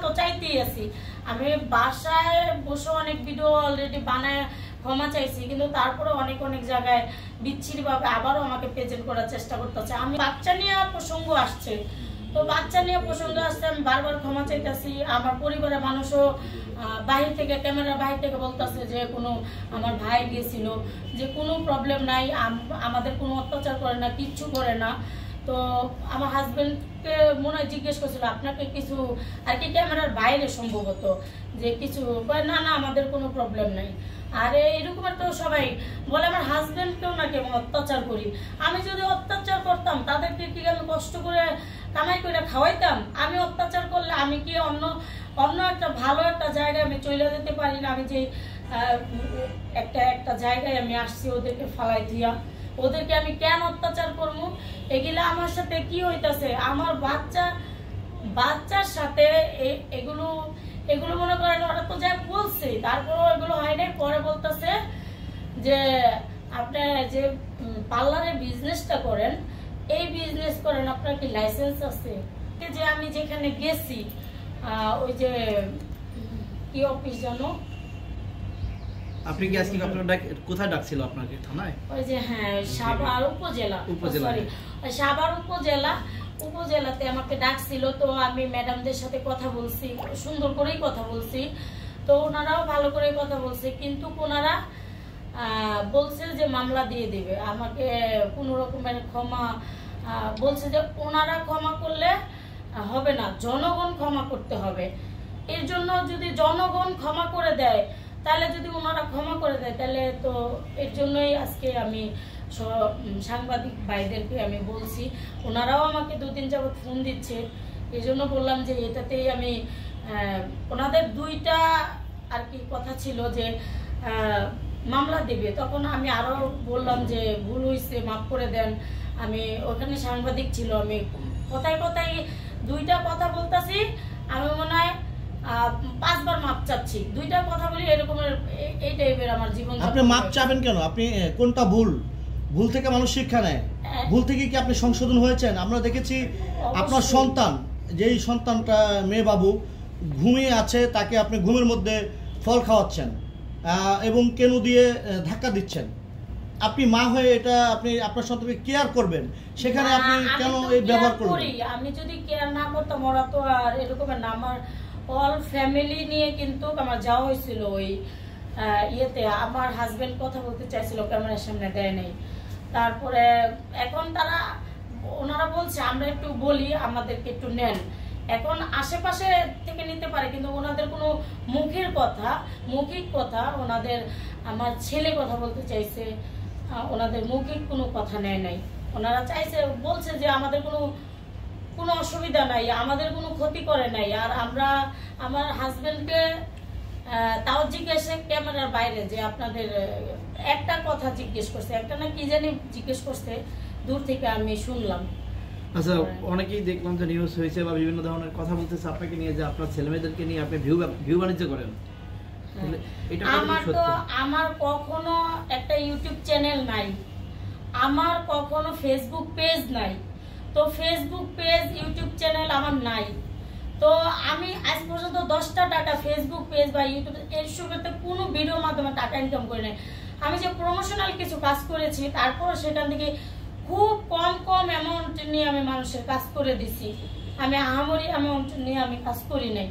তো চাইতেই আছি। আমি বাসায় বসে অনেক ভিডিও অলরেডি বানায় ক্ষমা চাইছি, কিন্তু তারপরে অনেক অনেক জায়গায় বিচ্ছিরিভাবে আবারও আমাকে প্রেজেন্ট করার চেষ্টা করতেছে। আমি বাচ্চা নিয়ে প্রসঙ্গ আসছে, তো বাচ্চা নিয়ে প্রসঙ্গ আসছে, আমি বারবার ক্ষমা চাইতেছি। আমার পরিবারের মানুষও বাহির থেকে, ক্যামেরার বাহির থেকে বলতেছে যে কোনো আমার ভাই গিয়েছিল, যে কোনো প্রবলেম নাই, আমাদের কোনো অত্যাচার করে না, কিচ্ছু করে না। তো আমার হাজবেন্ডকে মনে হয় জিজ্ঞেস করছিল আপনাকে কিছু আর কি ক্যামেরার বাইরে সম্ভবত, যে কিছু না না আমাদের কোনো প্রবলেম নাই। আর এরকম তো সবাই বলে আমার হাজবেন্ডকেও নাকি আমি অত্যাচার করি। আমি যদি অত্যাচার করতাম তাদেরকে কি আমি কষ্ট করে কামাই করে খাওয়াইতাম? আমি অত্যাচার করলে আমি কি অন্য একটা ভালো একটা জায়গায় আমি চলে যেতে পারি না? আমি যে একটা জায়গায় আমি আসছি ওদেরকে ফালাই দিয়া, ওদেরকে আমি কেন অত্যাচার করবো? এগুলা আমার সাথে কি হইতাছে? আমার বাচ্চার সাথে এগুলো মনে করেন ওরা তো যাই বলছে, তারপর এগুলো হয় নাই। পরে বলতেছে যে আপনি যে পার্লারের বিজনেসটা করেন, এই বিজনেস করেন, আপনার কি লাইসেন্স আছে? যে আমি যেখানে গেছি ওই যে কি অফিস জানো, আপনি কি আজকে আপনার কোথায় ডাকছিল আপনাকে? থানায়? ওই যে হ্যাঁ সাভার সরি সাভার উপজেলাতে আমাকে ডাকছিল। তো আমি ম্যাডামদের সাথে কথা বলছি, সুন্দর করেই কথা বলছি, তো ওনারাও ভালো করে কথা বলছে, কিন্তু ওনারা বলছে যে মামলা দিয়ে দিবে আমাকে, কোনো রকমের ক্ষমা বলছে যে ওনারা ক্ষমা করলে হবে না, জনগণ ক্ষমা করতে হবে। এর জন্য যদি জনগণ ক্ষমা করে দেয়, তাহলে যদি ওনারা ক্ষমা করে দেয়, তাহলে তো এর জন্যই আজকে আমি সাংবাদিক ভাইদেরকে আমি বলছি। ওনারাও আমাকে 2-3 যাবত ফোন দিচ্ছে, এই জন্য বললাম যে এটাতেই আমি ওনাদের 2টা আর কি কথা ছিল যে মামলা দেবে। তখন আমি আরো বললাম যে ভুল হয়েছে, মাফ করে দেন। আমি ওখানে সাংবাদিক ছিল, আমি কথায় 2টা কথা বলতেছি, আমি মনে হয় 5 বার মাপ চাচ্ছি, 2টা কথা বলি, এরকমের এই টাইপের আমার জীবন। আপনি মাপ চাবেন কেন? আপনি কোনটা ভুল থেকে মানুষ শিক্ষা নেয়, ভুল থেকে কি আপনি সংশোধন হয়েছেন? আমরা দেখেছি আপনার সন্তান, যেই সন্তানটা মেয়ে বাবু ঘুমিয়ে আছে, তাকে আপনি ঘুমের মধ্যে ফল খাওয়াচ্ছেন এবং কেনু দিয়ে ধাক্কা দিচ্ছেন। আপনি মা হয়ে এটা আপনি আপনার সন্তানকে কেয়ার করবেন, সেখানে আপনি কেন এই ব্যবহার করবেন? আমি যদি কেয়ার না করতাম, ওরা তো আর এরকম না। আমার অল ফ্যামিলি নিয়ে কিন্তু আমার যাওয়া হয়েছিল ওই ইয়েতে। আমার হাজবেন্ড কথা বলতে চাইছিল, ক্যামেরার সামনে দেয় নাই। তারপরে এখন ওনারা বলছে আমরা একটু বলি, আমাদেরকে একটু নেন। এখন আশেপাশে থেকে নিতে পারে, কিন্তু ওনাদের কোনো মৌখিক কথা ওনাদের, আমার ছেলে কথা বলতে চাইছে, ওনাদের মৌখিক কোনো কথা নেয় নাই। ওনারা বলছে যে আমাদের কোনো অসুবিধা নাই, আমাদের কোনো ক্ষতি করে নাই। আর আমরা আমার হাজবেন্ডকে তাও জিজ্ঞেস ক্যামেরার বাইরে যে আপনাদের একটা কথা জিজ্ঞেস করছে, একটা না কি জানি জিজ্ঞেস করছে, দূর থেকে আমি শুনলাম। আচ্ছা, অনেকেই দেখলাম যে নিউজ হয়েছে বা বিভিন্ন ধরনের কথা বলতেছে আপনাকে নিয়ে, যে আপনার ছেলেমেয়েদেরকে নিয়ে আপনি ভিউ বাণিজ্য করেন। আমার কখনো একটা ইউটিউব চ্যানেল নাই, আমার কখনো ফেসবুক পেজ নাই। তো ফেসবুক পেজ, ইউটিউব চ্যানেল আমার নাই। তো আমি আজ পর্যন্ত 10টা টাকা ফেসবুক পেজ বা ইউটিউব এসবেতে কোনো ভিডিওর মাধ্যমে টাকা ইনকাম করে নাই। আমি যে প্রমোশনাল কিছু কাজ করেছি, তারপর সেখান থেকে খুব কম অ্যামাউন্ট নিয়ে আমি মানুষের কাজ করে দিছি। আমি আহামরি অ্যামাউন্ট নিয়ে আমি কাজ করি নাই।